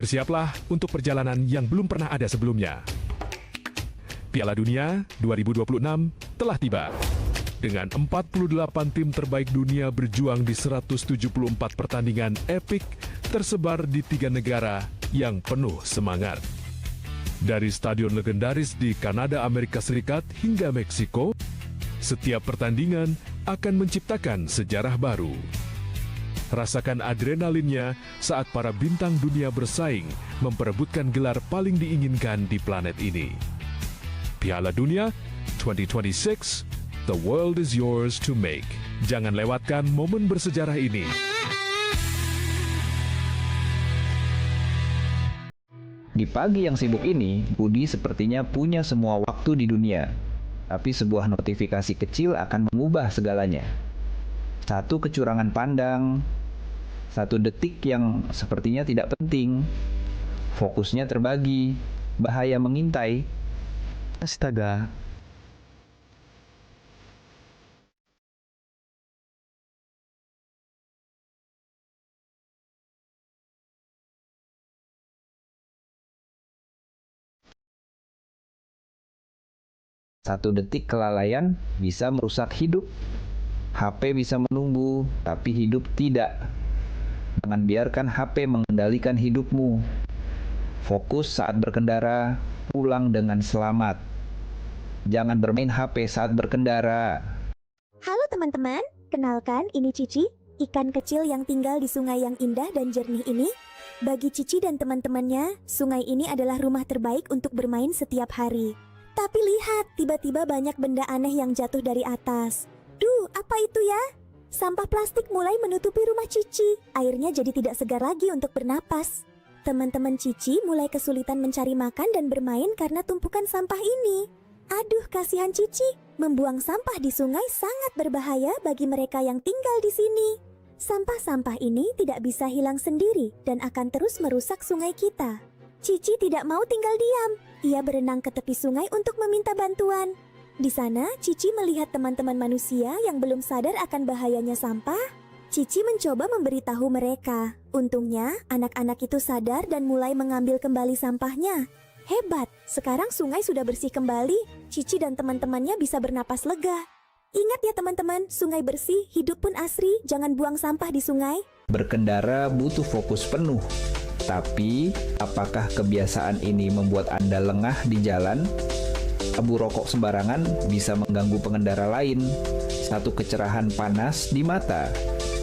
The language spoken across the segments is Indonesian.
Bersiaplah untuk perjalanan yang belum pernah ada sebelumnya. Piala Dunia 2026 telah tiba. Dengan 48 tim terbaik dunia berjuang di 174 pertandingan epik tersebar di 3 negara yang penuh semangat. Dari stadion legendaris di Kanada, Amerika Serikat hingga Meksiko, setiap pertandingan akan menciptakan sejarah baru. Rasakan adrenalinnya saat para bintang dunia bersaing memperebutkan gelar paling diinginkan di planet ini. Piala Dunia 2026, the world is yours to make. Jangan lewatkan momen bersejarah ini. Di pagi yang sibuk ini, Budi sepertinya punya semua waktu di dunia. Tapi sebuah notifikasi kecil akan mengubah segalanya. Satu kecurangan pandang, satu detik yang sepertinya tidak penting. Fokusnya terbagi, bahaya mengintai. Astaga. Satu detik kelalaian bisa merusak hidup. HP bisa menunggu, tapi hidup tidak. Jangan biarkan HP mengendalikan hidupmu. Fokus saat berkendara, pulang dengan selamat. Jangan bermain HP saat berkendara. Halo teman-teman, kenalkan ini Cici, ikan kecil yang tinggal di sungai yang indah dan jernih ini. Bagi Cici dan teman-temannya, sungai ini adalah rumah terbaik untuk bermain setiap hari. Tapi lihat, tiba-tiba banyak benda aneh yang jatuh dari atas. Duh, apa itu ya? Sampah plastik mulai menutupi rumah Cici. Airnya jadi tidak segar lagi untuk bernapas. Teman-teman Cici mulai kesulitan mencari makan dan bermain karena tumpukan sampah ini. Aduh, kasihan Cici. Membuang sampah di sungai sangat berbahaya bagi mereka yang tinggal di sini. Sampah-sampah ini tidak bisa hilang sendiri dan akan terus merusak sungai kita. Cici tidak mau tinggal diam. Ia berenang ke tepi sungai untuk meminta bantuan. Di sana, Cici melihat teman-teman manusia yang belum sadar akan bahayanya sampah. Cici mencoba memberitahu mereka. Untungnya, anak-anak itu sadar dan mulai mengambil kembali sampahnya. Hebat, sekarang sungai sudah bersih kembali. Cici dan teman-temannya bisa bernapas lega. Ingat ya teman-teman, sungai bersih, hidup pun asri. Jangan buang sampah di sungai. Berkendara butuh fokus penuh. Tapi, apakah kebiasaan ini membuat Anda lengah di jalan? Abu rokok sembarangan bisa mengganggu pengendara lain. Satu kecerahan panas di mata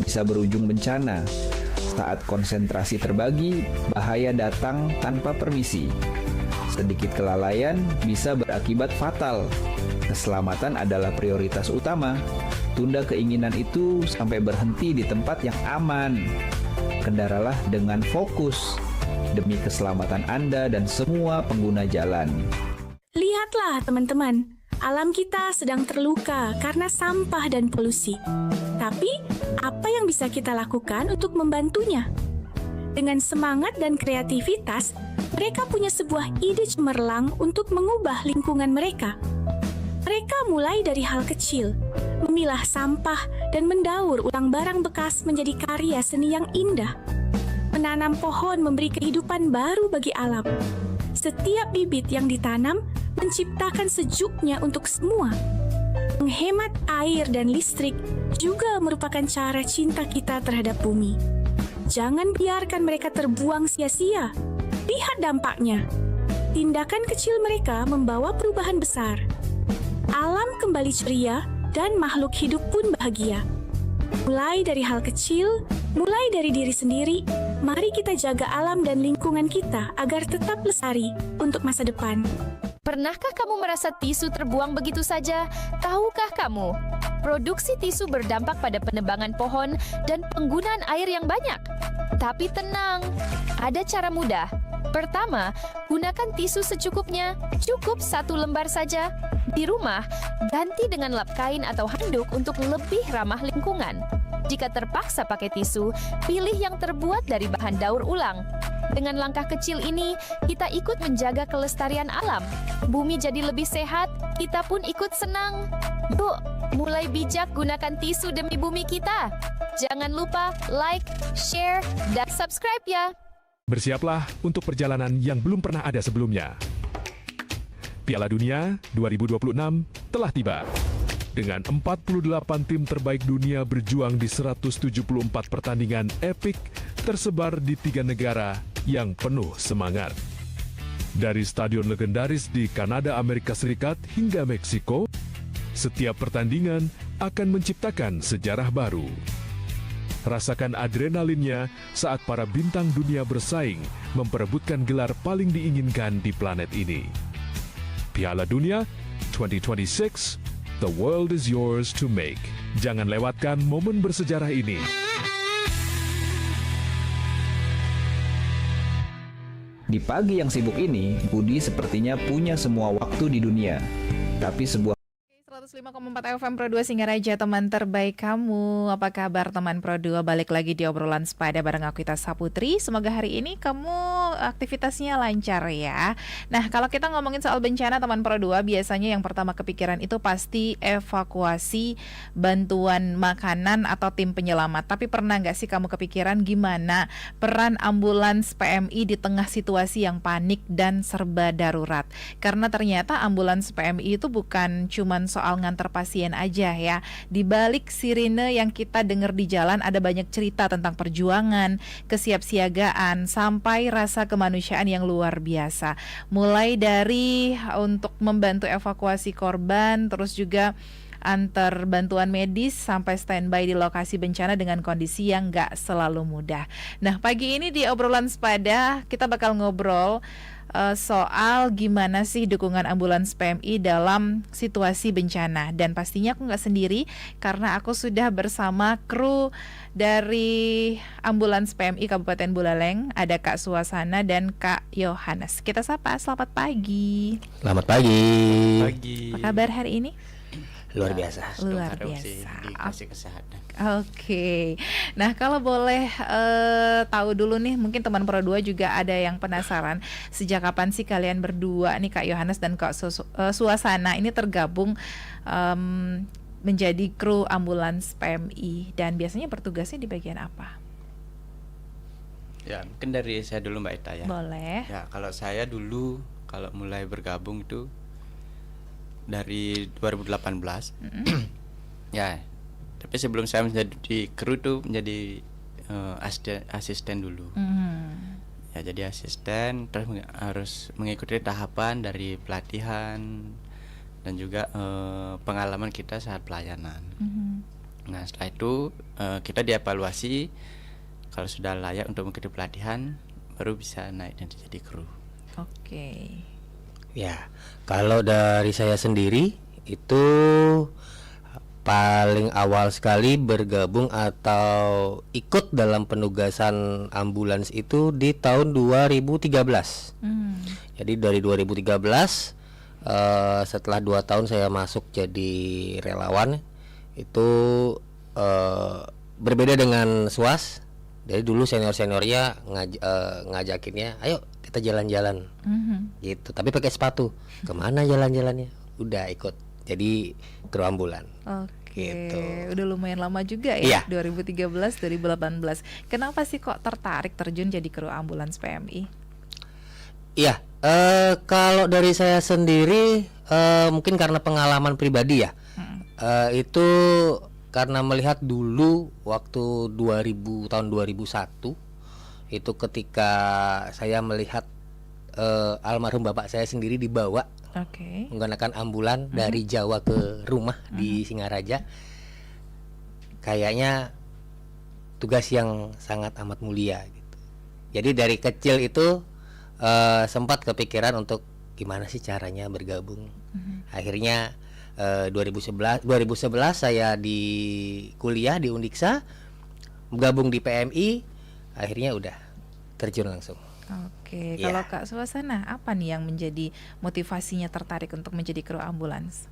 bisa berujung bencana. Saat konsentrasi terbagi, bahaya datang tanpa permisi. Sedikit kelalaian bisa berakibat fatal. Keselamatan adalah prioritas utama. Tunda keinginan itu sampai berhenti di tempat yang aman. Kendaralah dengan fokus demi keselamatan Anda dan semua pengguna jalan. Lihatlah teman-teman, alam kita sedang terluka karena sampah dan polusi. Tapi, apa yang bisa kita lakukan untuk membantunya? Dengan semangat dan kreativitas, mereka punya sebuah ide cemerlang untuk mengubah lingkungan mereka. Mereka mulai dari hal kecil, memilah sampah dan mendaur ulang barang bekas menjadi karya seni yang indah. Menanam pohon memberi kehidupan baru bagi alam. Setiap bibit yang ditanam menciptakan sejuknya untuk semua. Menghemat air dan listrik juga merupakan cara cinta kita terhadap bumi. Jangan biarkan mereka terbuang sia-sia. Lihat dampaknya. Tindakan kecil mereka membawa perubahan besar. Alam kembali ceria dan makhluk hidup pun bahagia. Mulai dari hal kecil, mulai dari diri sendiri, mari kita jaga alam dan lingkungan kita agar tetap lestari untuk masa depan. Pernahkah kamu merasa tisu terbuang begitu saja? Tahukah kamu, produksi tisu berdampak pada penebangan pohon dan penggunaan air yang banyak? Tapi tenang, ada cara mudah. Pertama, gunakan tisu secukupnya, cukup 1 lembar saja. Di rumah, ganti dengan lap kain atau handuk untuk lebih ramah lingkungan. Jika terpaksa pakai tisu, pilih yang terbuat dari bahan daur ulang. Dengan langkah kecil ini, kita ikut menjaga kelestarian alam. Bumi jadi lebih sehat, kita pun ikut senang. Yuk, mulai bijak gunakan tisu demi bumi kita. Jangan lupa like, share, dan subscribe ya. Bersiaplah untuk perjalanan yang belum pernah ada sebelumnya. Piala Dunia 2026 telah tiba. Dengan 48 tim terbaik dunia berjuang di 174 pertandingan epik tersebar di 3 negara yang penuh semangat. Dari stadion legendaris di Kanada, Amerika Serikat hingga Meksiko, setiap pertandingan akan menciptakan sejarah baru. Rasakan adrenalinnya saat para bintang dunia bersaing memperebutkan gelar paling diinginkan di planet ini. Piala Dunia 2026, the world is yours to make. Jangan lewatkan momen bersejarah ini. Di pagi yang sibuk ini, Budi sepertinya punya semua waktu di dunia. Tapi sebuah 105,4 FM Pro 2 Singaraja, teman terbaik kamu. Apa kabar teman Pro 2? Balik lagi di obrolan sepada bareng aku Ita Saputri. Semoga hari ini kamu aktivitasnya lancar ya. Nah, kalau kita ngomongin soal bencana teman Pro 2, biasanya yang pertama kepikiran itu pasti evakuasi, bantuan makanan atau tim penyelamat. Tapi pernah nggak sih kamu kepikiran gimana peran ambulans PMI di tengah situasi yang panik dan serba darurat? Karena ternyata ambulans PMI itu bukan cuman soal ngantar pasien aja ya. Di balik sirine yang kita dengar di jalan ada banyak cerita tentang perjuangan, kesiapsiagaan, sampai rasa kemanusiaan yang luar biasa. Mulai dari untuk membantu evakuasi korban, terus juga antar bantuan medis sampai standby di lokasi bencana dengan kondisi yang gak selalu mudah. Nah, pagi ini di obrolan sepada kita bakal ngobrol soal gimana sih dukungan ambulans PMI dalam situasi bencana. Dan pastinya aku gak sendiri karena aku sudah bersama kru dari ambulans PMI Kabupaten Buleleng. Ada Kak Suasana dan Kak Yohanes. Kita sapa, selamat pagi. Selamat pagi. Apa kabar hari ini? Luar biasa. Luar biasa. Dikasih kesehatan. Oke. Nah, kalau boleh tahu dulu nih, mungkin teman Pro 2 juga ada yang penasaran. Sejak kapan sih kalian berdua nih, Kak Yohanes dan Kak Suasana ini tergabung menjadi kru ambulans PMI, dan biasanya bertugasnya di bagian apa? Ya, mungkin dari saya dulu Mbak Ita ya. Boleh. Ya, kalau saya dulu kalau mulai bergabung itu dari 2018. Ya, tapi sebelum saya menjadi kru tuh menjadi asisten dulu. Ya, jadi asisten, terus harus mengikuti tahapan dari pelatihan dan juga pengalaman kita saat pelayanan. Nah, setelah itu kita dievaluasi, kalau sudah layak untuk mengikuti pelatihan baru bisa naik dan jadi kru. Oke. Ya, kalau dari saya sendiri itu paling awal sekali bergabung atau ikut dalam penugasan ambulans itu di tahun 2013. Jadi dari 2013 setelah 2 tahun saya masuk jadi relawan. Itu berbeda dengan SWAS. Jadi dulu senior-seniornya ngajakinnya, ayo kita jalan-jalan, gitu. Tapi pakai sepatu. Kemana jalan-jalannya? Udah ikut. Jadi kru ambulan. Oke, Gitu. udah lumayan lama juga ya, Iya. 2013, 2018. Kenapa sih kok tertarik terjun jadi kru ambulans PMI? Iya, kalau dari saya sendiri mungkin karena pengalaman pribadi ya. Itu karena melihat dulu waktu tahun 2001 itu ketika saya melihat almarhum bapak saya sendiri dibawa menggunakan ambulan dari Jawa ke rumah di Singaraja. Kayaknya tugas yang sangat amat mulia gitu. Jadi dari kecil itu sempat kepikiran untuk gimana sih caranya bergabung. Akhirnya 2011 saya di kuliah di Undiksa, gabung di PMI, akhirnya udah terjun langsung. Oke, Ya. kalau Kak Suasana, apa nih yang menjadi motivasinya tertarik untuk menjadi kru ambulans?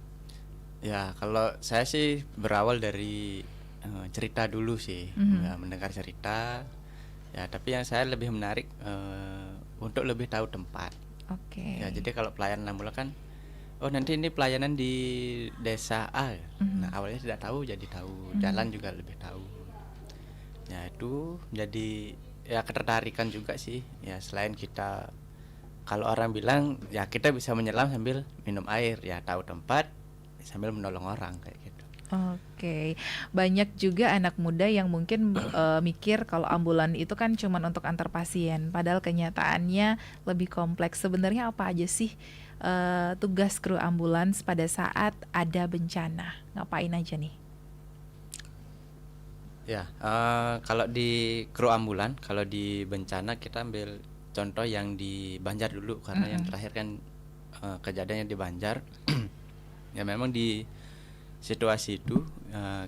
Ya, kalau saya sih berawal dari cerita dulu sih, ya, mendengar cerita. Ya, tapi yang saya lebih menarik untuk lebih tahu tempat. Oke. Ya, jadi kalau pelayanan ambulan kan, oh nanti ini pelayanan di desa A. Nah, awalnya tidak tahu, jadi tahu. Jalan juga lebih tahu. Ya, itu jadi ya ketertarikan juga sih. Ya selain kita, kalau orang bilang ya kita bisa menyelam sambil minum air, ya tahu tempat sambil menolong orang kayak gitu. Oke, banyak juga anak muda yang mungkin mikir kalau ambulan itu kan cuman untuk antar pasien, padahal kenyataannya lebih kompleks. Sebenarnya apa aja sih tugas kru ambulans pada saat ada bencana? Ngapain aja nih? Ya, kalau di kru ambulan, kalau di bencana kita ambil contoh yang di Banjar dulu karena yang terakhir kan kejadiannya di Banjar. Ya memang di situasi itu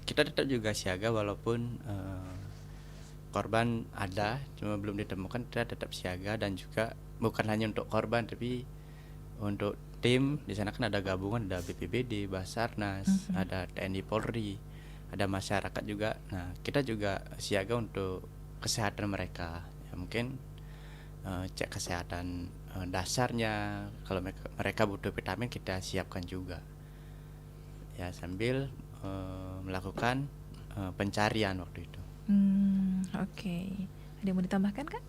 kita tetap juga siaga walaupun korban ada cuma belum ditemukan, kita tetap siaga. Dan juga bukan hanya untuk korban tapi untuk tim. Di sana kan ada gabungan, ada BPBD, Basarnas, ada TNI Polri, ada masyarakat juga. Nah kita juga siaga untuk kesehatan mereka, ya mungkin cek kesehatan dasarnya. Kalau mereka butuh vitamin kita siapkan juga, ya sambil melakukan pencarian waktu itu. Oke. Ada yang mau ditambahkan Kak?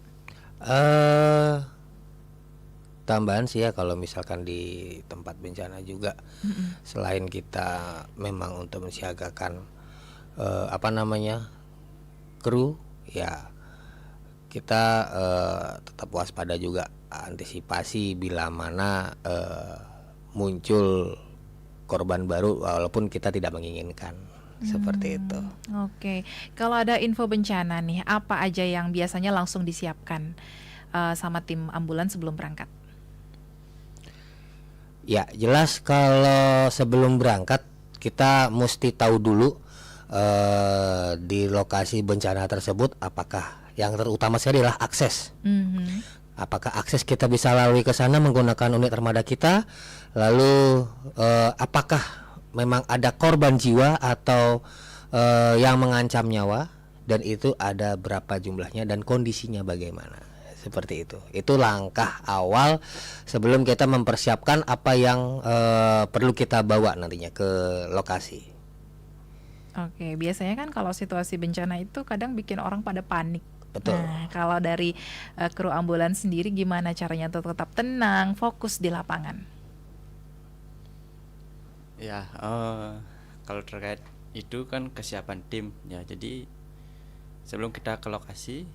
Tambahan sih ya, kalau misalkan di tempat bencana juga selain kita memang untuk mensiagakan kru, ya kita tetap waspada juga, antisipasi bila mana muncul korban baru walaupun kita tidak menginginkan. Seperti itu. Oke, kalau ada info bencana nih, apa aja yang biasanya langsung disiapkan sama tim ambulans sebelum berangkat? Ya jelas kalau sebelum berangkat kita mesti tahu dulu di lokasi bencana tersebut apakah yang terutama sekali adalah akses. Apakah akses kita bisa lalui ke sana menggunakan unit armada kita? Lalu apakah memang ada korban jiwa atau yang mengancam nyawa, dan itu ada berapa jumlahnya dan kondisinya bagaimana? Seperti itu. Itu langkah awal sebelum kita mempersiapkan apa yang perlu kita bawa nantinya ke lokasi. Oke, biasanya kan kalau situasi bencana itu kadang bikin orang pada panik. Betul. Nah, kalau dari kru ambulans sendiri gimana caranya untuk tetap tenang, fokus di lapangan? Ya, kalau terkait itu kan kesiapan tim ya. Jadi sebelum kita ke lokasi,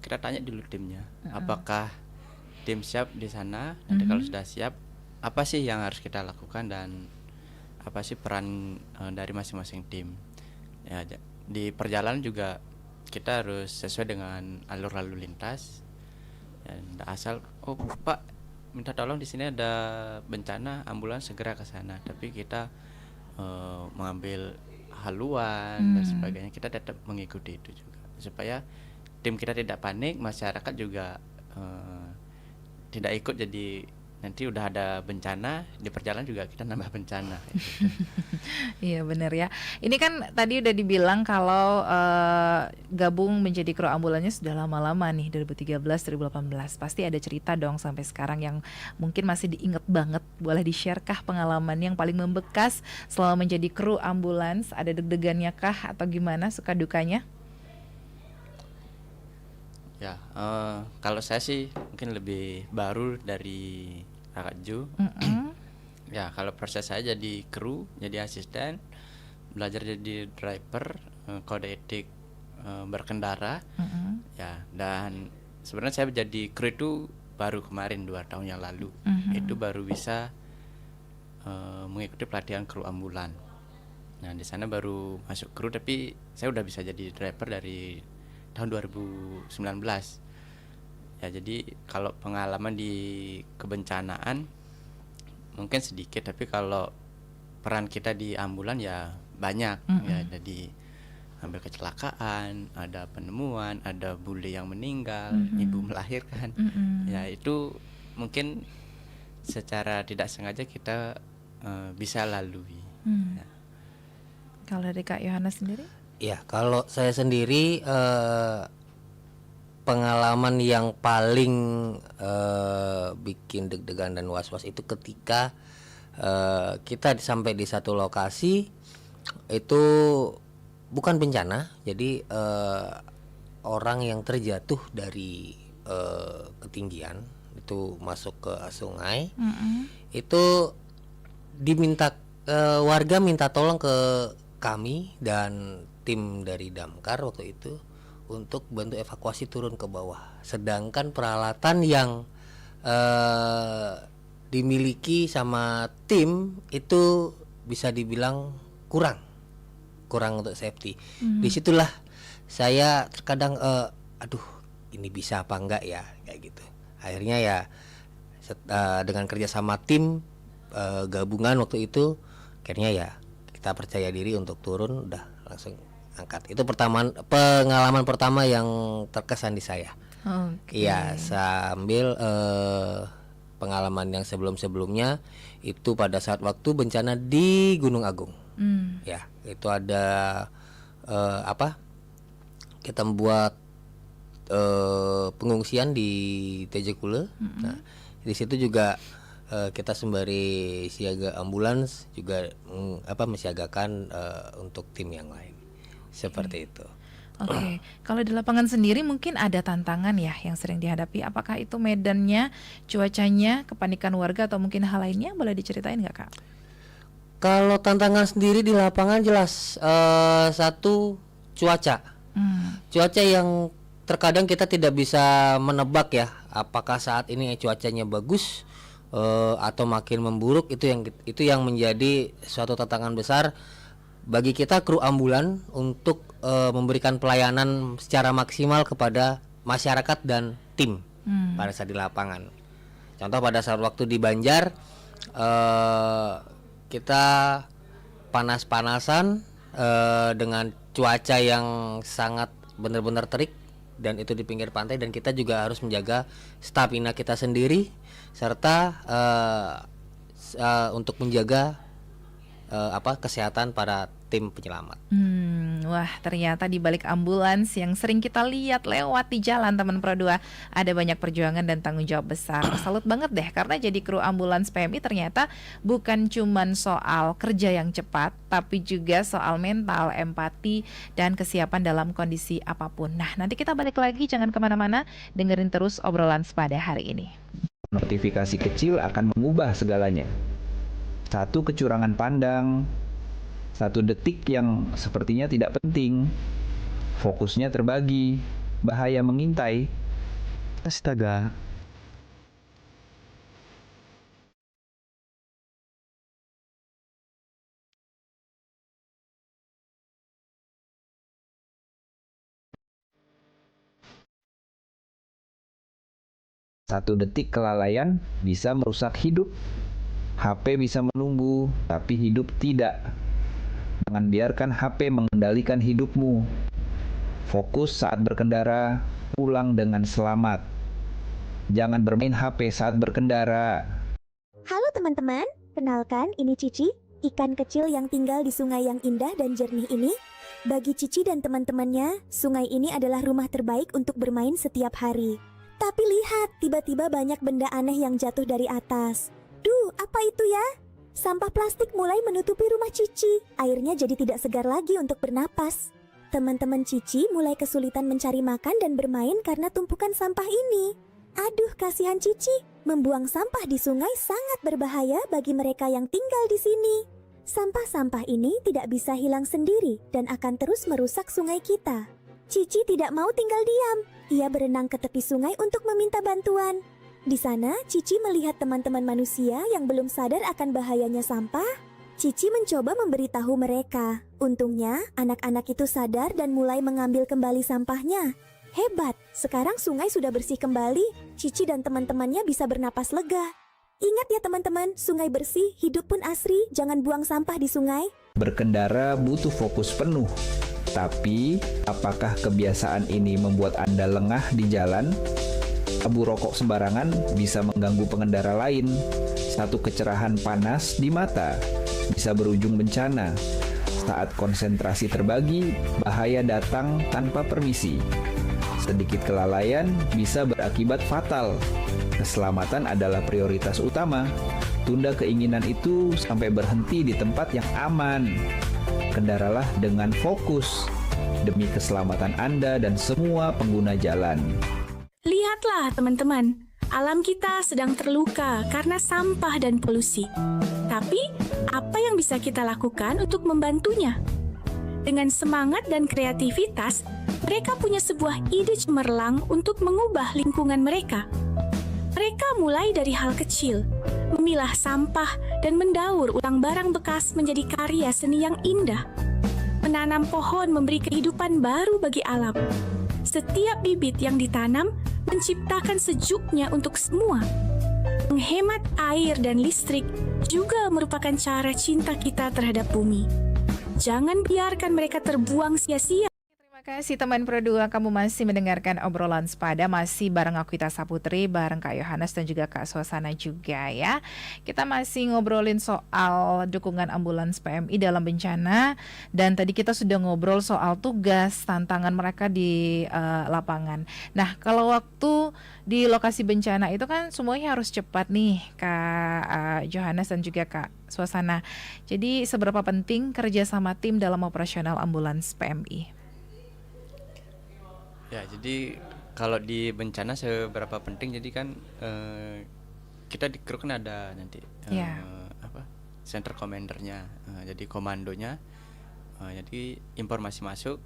kita tanya dulu timnya, apakah tim siap di sana. Nanti kalau sudah siap, apa sih yang harus kita lakukan dan apa sih peran dari masing-masing tim. Ya, di perjalanan juga kita harus sesuai dengan alur lalu lintas. Dan asal, oh Pak, minta tolong di sini ada bencana, ambulans segera ke sana. Tapi kita mengambil haluan dan sebagainya, kita tetap mengikuti itu juga supaya tim kita tidak panik, masyarakat juga tidak ikut. Jadi nanti udah ada bencana di perjalanan juga kita nambah bencana. Gitu. Iya benar ya. Ini kan tadi udah dibilang kalau gabung menjadi kru ambulannya sudah lama-lama nih, 2013-2018. Pasti ada cerita dong sampai sekarang yang mungkin masih diinget banget. Boleh di-share kah pengalaman yang paling membekas selama menjadi kru ambulans? Ada deg-degannya kah atau gimana, suka dukanya? Ya, kalau saya sih mungkin lebih baru dari Kakak Ju. Ya, kalau proses saya jadi kru, jadi asisten, belajar jadi driver, kode etik berkendara. Ya, dan sebenarnya saya jadi kru itu baru kemarin 2 tahun yang lalu. Itu baru bisa mengikuti pelatihan kru ambulan. Nah, di sana baru masuk kru, tapi saya udah bisa jadi driver dari tahun 2019. Ya, jadi kalau pengalaman di kebencanaan mungkin sedikit, tapi kalau peran kita di ambulan ya banyak. Ya, jadi ambil kecelakaan, ada penemuan, ada bule yang meninggal, ibu melahirkan. Ya, itu mungkin secara tidak sengaja kita bisa lalui. Ya. Kalau dari Kak Yohanes sendiri? Ya, kalau saya sendiri pengalaman yang paling bikin deg-degan dan was-was itu ketika kita sampai di satu lokasi itu bukan bencana, jadi orang yang terjatuh dari ketinggian itu masuk ke sungai, itu diminta warga minta tolong ke kami dan tim dari damkar waktu itu untuk bantu evakuasi turun ke bawah. Sedangkan peralatan yang dimiliki sama tim itu bisa dibilang kurang untuk safety. Disitulah saya terkadang aduh, ini bisa apa enggak ya, kayak gitu. Akhirnya ya dengan kerjasama tim gabungan waktu itu, akhirnya ya kita percaya diri untuk turun, udah langsung angkat. Itu pengalaman pertama yang terkesan di saya. Iya, sambil pengalaman yang sebelumnya itu pada saat waktu bencana di Gunung Agung. Ya, itu ada kita membuat pengungsian di Tejekule. Nah, di situ juga kita sembari siaga ambulans juga mensiagakan untuk tim yang lain. Seperti itu. Oke, kalau di lapangan sendiri mungkin ada tantangan ya yang sering dihadapi. Apakah itu medannya, cuacanya, kepanikan warga atau mungkin hal lainnya? Boleh diceritain nggak, Kak? Kalau tantangan sendiri di lapangan jelas satu cuaca. Cuaca yang terkadang kita tidak bisa menebak ya, apakah saat ini cuacanya bagus atau makin memburuk. Itu yang menjadi suatu tantangan besar bagi kita kru ambulan untuk memberikan pelayanan secara maksimal kepada masyarakat dan tim pada saat di lapangan. Contoh pada saat waktu di Banjar kita panas-panasan dengan cuaca yang sangat benar-benar terik, dan itu di pinggir pantai, dan kita juga harus menjaga stamina kita sendiri serta untuk menjaga kesehatan para tim penyelamat. Wah, ternyata di balik ambulans yang sering kita lihat lewat di jalan teman Pro 2 ada banyak perjuangan dan tanggung jawab besar. Salut banget deh, karena jadi kru ambulans PMI ternyata bukan cuman soal kerja yang cepat, tapi juga soal mental, empati, dan kesiapan dalam kondisi apapun. Nah, nanti kita balik lagi, jangan kemana-mana, dengerin terus obrolan pada hari ini. Notifikasi kecil akan mengubah segalanya. Satu kecurangan pandang, satu detik yang sepertinya tidak penting, fokusnya terbagi, bahaya mengintai. Astaga. Satu detik kelalaian bisa merusak hidup. HP bisa menunggu, tapi hidup tidak. Jangan biarkan HP mengendalikan hidupmu. Fokus saat berkendara, pulang dengan selamat. Jangan bermain HP saat berkendara. Halo teman-teman, kenalkan ini Cici, ikan kecil yang tinggal di sungai yang indah dan jernih ini. Bagi Cici dan teman-temannya, sungai ini adalah rumah terbaik untuk bermain setiap hari. Tapi lihat, tiba-tiba banyak benda aneh yang jatuh dari atas. Duh, apa itu ya? Sampah plastik mulai menutupi rumah Cici. Airnya jadi tidak segar lagi untuk bernapas. Teman-teman Cici mulai kesulitan mencari makan dan bermain karena tumpukan sampah ini. Aduh, kasihan Cici. Membuang sampah di sungai sangat berbahaya bagi mereka yang tinggal di sini. Sampah-sampah ini tidak bisa hilang sendiri dan akan terus merusak sungai kita. Cici tidak mau tinggal diam. Ia berenang ke tepi sungai untuk meminta bantuan. Di sana, Cici melihat teman-teman manusia yang belum sadar akan bahayanya sampah. Cici mencoba memberitahu mereka. Untungnya, anak-anak itu sadar dan mulai mengambil kembali sampahnya. Hebat, sekarang sungai sudah bersih kembali. Cici dan teman-temannya bisa bernapas lega. Ingat ya teman-teman, sungai bersih, hidup pun asri, jangan buang sampah di sungai. Berkendara butuh fokus penuh. Tapi, apakah kebiasaan ini membuat Anda lengah di jalan? Abu rokok sembarangan bisa mengganggu pengendara lain. Satu kecerahan panas di mata bisa berujung bencana. Saat konsentrasi terbagi, bahaya datang tanpa permisi. Sedikit kelalaian bisa berakibat fatal. Keselamatan adalah prioritas utama. Tunda keinginan itu sampai berhenti di tempat yang aman. Kendaralah dengan fokus. demi keselamatan Anda dan semua pengguna jalan. Lihatlah teman-teman, alam kita sedang terluka karena sampah dan polusi. Tapi, apa yang bisa kita lakukan untuk membantunya? Dengan semangat dan kreativitas, mereka punya sebuah ide cemerlang untuk mengubah lingkungan mereka. Mereka mulai dari hal kecil, memilah sampah dan mendaur ulang barang bekas menjadi karya seni yang indah. Menanam pohon memberi kehidupan baru bagi alam. Setiap bibit yang ditanam menciptakan sejuknya untuk semua. Menghemat air dan listrik juga merupakan cara cinta kita terhadap bumi. Jangan biarkan mereka terbuang sia-sia. Terima kasih teman Pro 2, kamu masih mendengarkan obrolan sepada, masih bareng aku Ita Saputri, bareng Kak Yohanes dan juga Kak Suasana juga ya. Kita masih ngobrolin soal dukungan ambulans PMI dalam bencana, dan tadi kita sudah ngobrol soal tugas, tantangan mereka di lapangan. Nah, kalau waktu di lokasi bencana itu kan semuanya harus cepat nih Kak Yohanes dan juga Kak Suasana. Jadi seberapa penting kerjasama tim dalam operasional ambulans PMI? Ya, jadi kalau di bencana seberapa penting, jadi kan kita di kru kan ada nanti center commandernya, jadi komandonya, jadi informasi masuk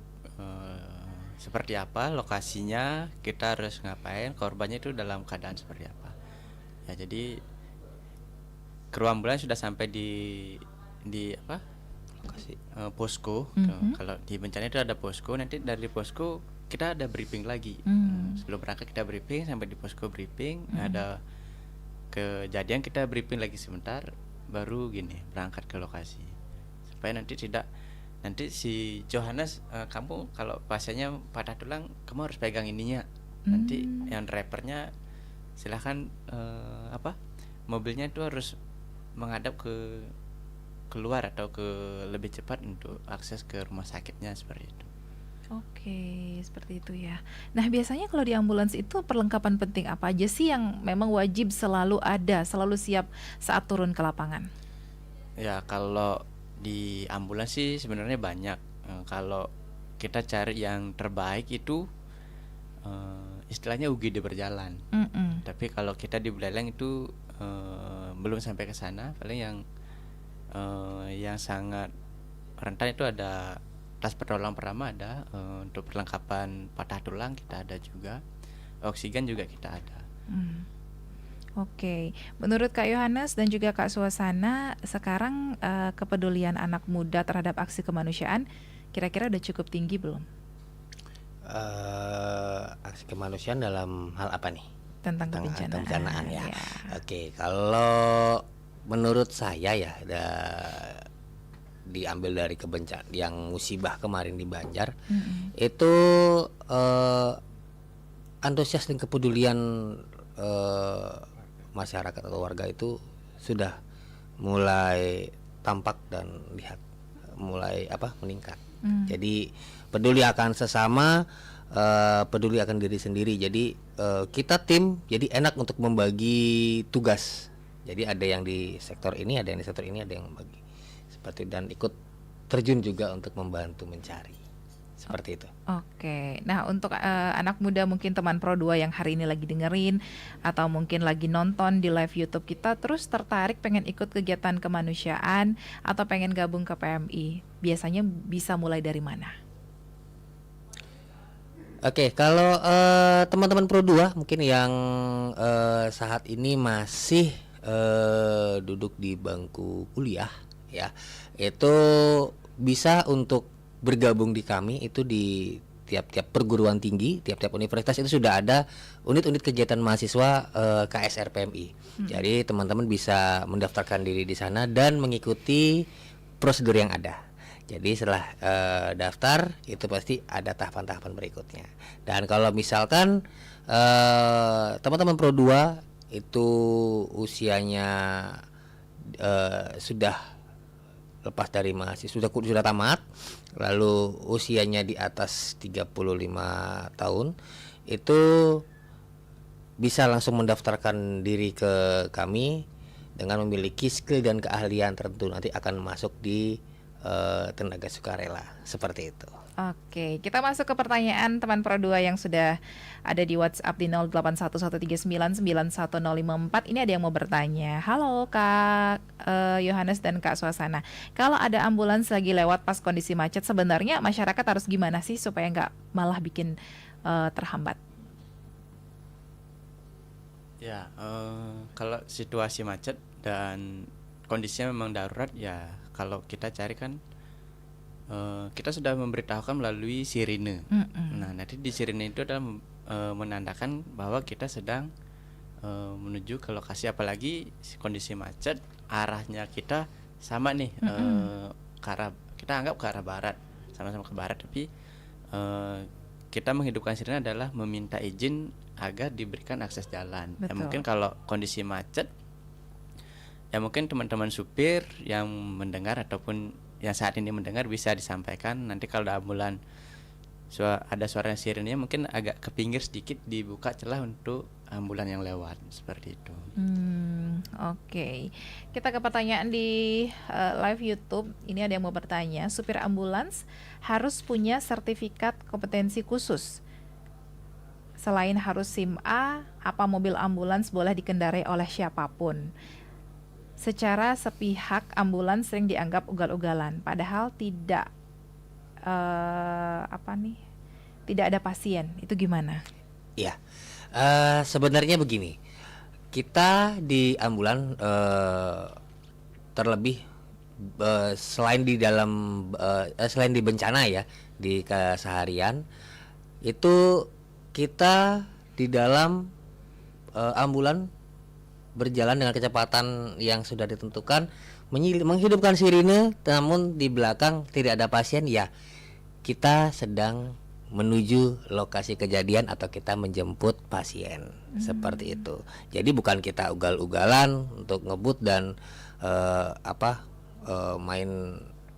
seperti apa, lokasinya, kita harus ngapain, korbannya itu dalam keadaan seperti apa. Ya, jadi kru ambulans sudah sampai di apa lokasi posko. Kalau di bencana itu ada posko, nanti dari posko kita ada briefing lagi. Sebelum berangkat kita briefing, sampai di posko briefing, ada kejadian kita briefing lagi sebentar, baru gini berangkat ke lokasi, supaya nanti si Johannes, kamu kalau pasiennya patah tulang, kamu harus pegang ininya. Nanti yang drivernya silahkan mobilnya itu harus menghadap ke keluar atau ke lebih cepat untuk akses ke rumah sakitnya, seperti itu. Oke, seperti itu ya. Nah, biasanya kalau di ambulans itu perlengkapan penting apa aja sih yang memang wajib selalu ada, selalu siap saat turun ke lapangan? Ya, kalau di ambulans sih sebenarnya banyak. Kalau kita cari yang terbaik itu istilahnya UGD berjalan. Tapi kalau kita di Buleleng itu belum sampai ke sana. Paling yang sangat rentan itu ada tas pertolongan pertama, ada untuk perlengkapan patah tulang kita ada juga, oksigen juga kita ada. Oke, menurut Kak Yohanes dan juga Kak Suasana, sekarang kepedulian anak muda terhadap aksi kemanusiaan kira-kira udah cukup tinggi belum? Aksi kemanusiaan dalam hal apa nih? Tentang kebencanaan ya. Oke, kalau menurut saya ya, diambil dari kebencanaan yang musibah kemarin di Banjar, itu antusias dan kepedulian masyarakat atau warga itu sudah mulai tampak dan mulai meningkat. Jadi peduli akan sesama, peduli akan diri sendiri. Jadi kita tim jadi enak untuk membagi tugas. Jadi ada yang di sektor ini, ada yang di sektor ini, ada yang membagi seperti, dan ikut terjun juga untuk membantu mencari, seperti itu. Oke, nah untuk anak muda mungkin teman Pro 2 yang hari ini lagi dengerin atau mungkin lagi nonton di live YouTube kita, terus tertarik pengen ikut kegiatan kemanusiaan atau pengen gabung ke PMI, biasanya bisa mulai dari mana? Oke, kalau teman-teman Pro 2 mungkin yang saat ini masih duduk di bangku kuliah ya, itu bisa untuk bergabung di kami. Itu di tiap-tiap perguruan tinggi, tiap-tiap universitas itu sudah ada unit-unit kegiatan mahasiswa KSR PMI. Jadi teman-teman bisa mendaftarkan diri di sana dan mengikuti prosedur yang ada. Jadi setelah daftar itu pasti ada tahapan-tahapan berikutnya. Dan kalau misalkan teman-teman Pro 2 itu usianya sudah lepas dari mahasiswa, sudah tamat, lalu usianya di atas 35 tahun, itu bisa langsung mendaftarkan diri ke kami dengan memiliki skill dan keahlian tertentu, nanti akan masuk di tenaga sukarela, seperti itu. Oke, kita masuk ke pertanyaan teman Pro 2 yang sudah ada di WhatsApp di 0811399154. Ini ada yang mau bertanya. Halo Kak Yohanes dan Kak Suasana. Kalau ada ambulans lagi lewat pas kondisi macet, sebenarnya masyarakat harus gimana sih supaya nggak malah bikin terhambat? Ya, kalau situasi macet dan kondisinya memang darurat, ya kalau kita cari kan kita sudah memberitahukan melalui sirine. Nah, nanti di sirine itu adalah menandakan bahwa kita sedang menuju ke lokasi, apalagi kondisi macet, arahnya kita sama nih, ke arah, kita anggap ke arah barat, sama-sama ke barat, tapi kita menghidupkan sirine adalah meminta izin agar diberikan akses jalan. Ya mungkin kalau kondisi macet, ya mungkin teman-teman supir yang mendengar ataupun yang saat ini mendengar bisa disampaikan. Nanti kalau ada ambulan ada suara sirennya, mungkin agak ke pinggir sedikit, dibuka celah untuk ambulan yang lewat, seperti itu. Oke. Kita ke pertanyaan di live YouTube. Ini ada yang mau bertanya, supir ambulans harus punya sertifikat kompetensi khusus. Selain harus SIM A, apa mobil ambulans boleh dikendarai oleh siapapun? Secara sepihak ambulans sering dianggap ugal-ugalan, padahal tidak tidak ada pasien. Itu gimana? Ya, sebenarnya begini, kita di ambulan terlebih selain di selain di bencana ya, di keseharian itu kita di dalam ambulan berjalan dengan kecepatan yang sudah ditentukan, menghidupkan sirine, namun di belakang tidak ada pasien, ya kita sedang menuju lokasi kejadian atau kita menjemput pasien. Seperti itu. Jadi bukan kita ugal-ugalan untuk ngebut dan main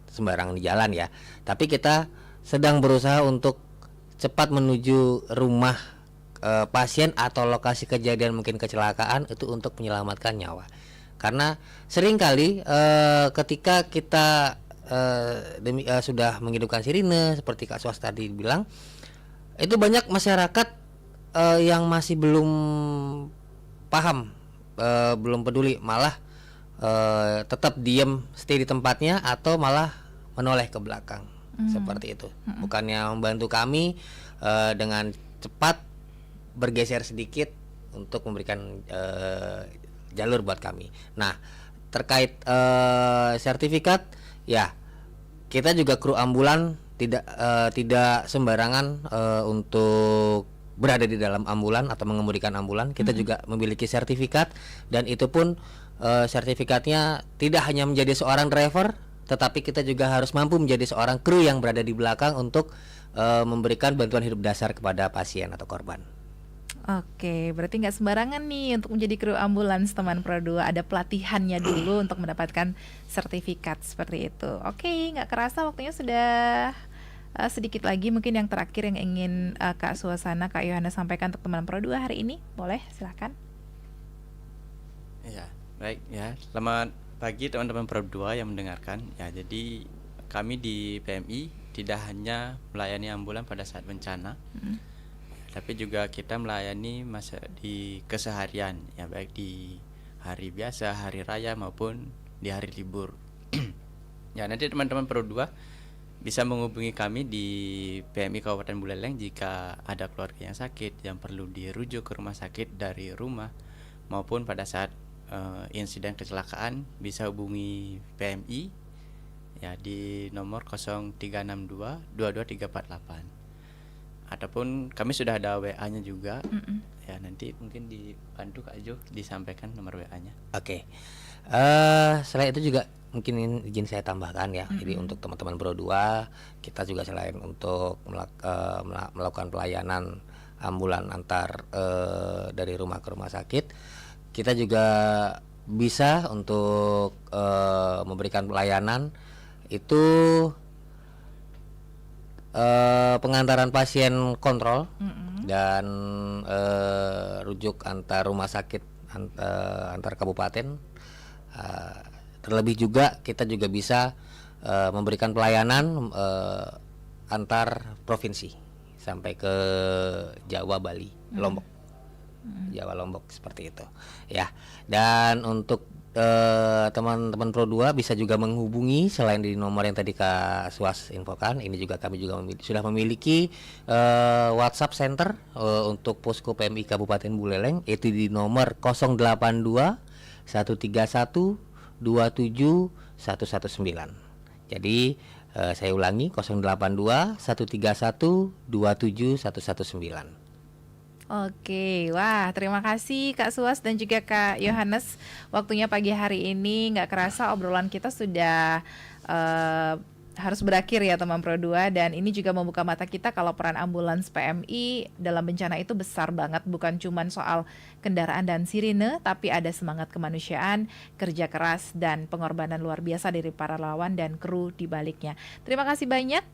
sembarangan di jalan ya, tapi kita sedang berusaha untuk cepat menuju rumah pasien atau lokasi kejadian mungkin kecelakaan, itu untuk menyelamatkan nyawa. Karena seringkali ketika kita sudah menghidupkan sirine seperti Kak Suas tadi bilang, itu banyak masyarakat yang masih belum paham, belum peduli, malah tetap diam, stay di tempatnya, atau malah menoleh ke belakang. Seperti itu. Bukannya membantu kami dengan cepat bergeser sedikit untuk memberikan jalur buat kami. Nah, terkait sertifikat, ya kita juga kru ambulan tidak sembarangan untuk berada di dalam ambulan atau mengemudikan ambulan. Kita juga memiliki sertifikat, dan itu pun sertifikatnya tidak hanya menjadi seorang driver, tetapi kita juga harus mampu menjadi seorang kru yang berada di belakang untuk memberikan bantuan hidup dasar kepada pasien atau korban. Oke, berarti nggak sembarangan nih untuk menjadi kru ambulans, teman Pro 2. Ada pelatihannya dulu untuk mendapatkan sertifikat seperti itu. Oke, nggak kerasa waktunya sudah sedikit lagi. Mungkin yang terakhir yang ingin Kak Suasana, Kak Yohanes sampaikan untuk teman Pro 2 hari ini, boleh silakan. Ya, baik ya. Selamat pagi teman-teman Pro 2 yang mendengarkan. Ya, jadi kami di PMI tidak hanya melayani ambulan pada saat bencana, tapi juga kita melayani masa di keseharian, ya baik di hari biasa, hari raya maupun di hari libur. Ya, nanti teman-teman Pro 2 bisa menghubungi kami di PMI Kabupaten Buleleng jika ada keluarga yang sakit yang perlu dirujuk ke rumah sakit dari rumah, maupun pada saat insiden kecelakaan bisa hubungi PMI ya di nomor 0362 22348. Ataupun kami sudah ada WA-nya juga. Ya, nanti mungkin dibantu Kak Jo disampaikan nomor WA-nya. Oke. Selain itu juga mungkin izin saya tambahkan ya. Jadi untuk teman-teman Pro 2, kita juga selain untuk melakukan pelayanan ambulan antar dari rumah ke rumah sakit, kita juga bisa untuk memberikan pelayanan itu pengantaran pasien kontrol dan rujuk antar rumah sakit antar kabupaten. Terlebih juga kita juga bisa memberikan pelayanan antar provinsi sampai ke Jawa, Bali, Lombok. Jawa, Lombok seperti itu. Ya. Dan untuk teman-teman Pro 2 bisa juga menghubungi selain di nomor yang tadi Kak Suas infokan. Ini juga kami juga sudah memiliki WhatsApp Center untuk Posko PMI Kabupaten Buleleng, itu di nomor 082 131 27 119. Jadi saya ulangi 082 131 27 119. Oke, wah terima kasih Kak Suas dan juga Kak Yohanes. Waktunya pagi hari ini nggak kerasa obrolan kita sudah harus berakhir ya teman Pro 2. Dan ini juga membuka mata kita kalau peran ambulans PMI dalam bencana itu besar banget. Bukan cuma soal kendaraan dan sirine, tapi ada semangat kemanusiaan, kerja keras, dan pengorbanan luar biasa dari para relawan dan kru di baliknya. Terima kasih banyak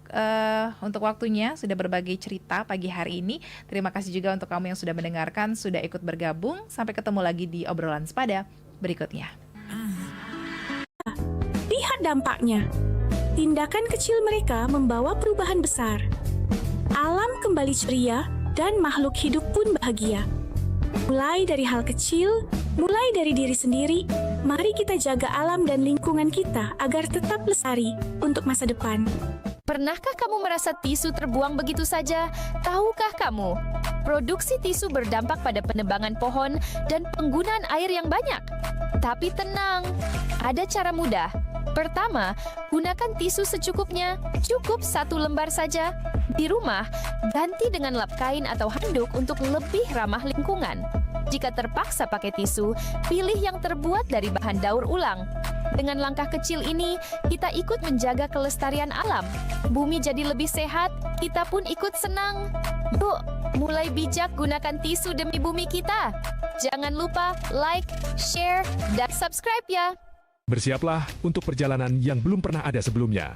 untuk waktunya sudah berbagi cerita pagi hari ini. Terima kasih juga untuk kamu yang sudah mendengarkan, sudah ikut bergabung. Sampai ketemu lagi di obrolan sepada berikutnya. Lihat dampaknya. Tindakan kecil mereka membawa perubahan besar. Alam kembali ceria dan makhluk hidup pun bahagia. Mulai dari hal kecil, mulai dari diri sendiri, mari kita jaga alam dan lingkungan kita agar tetap lestari untuk masa depan. Pernahkah kamu merasa tisu terbuang begitu saja? Tahukah kamu? Produksi tisu berdampak pada penebangan pohon dan penggunaan air yang banyak. Tapi tenang, ada cara mudah. Pertama, gunakan tisu secukupnya, cukup 1 lembar saja. Di rumah, ganti dengan lap kain atau handuk untuk lebih ramah lingkungan. Jika terpaksa pakai tisu, pilih yang terbuat dari bahan daur ulang. Dengan langkah kecil ini, kita ikut menjaga kelestarian alam. Bumi jadi lebih sehat, kita pun ikut senang. Yuk, mulai bijak gunakan tisu demi bumi kita. Jangan lupa like, share, dan subscribe ya. Bersiaplah untuk perjalanan yang belum pernah ada sebelumnya.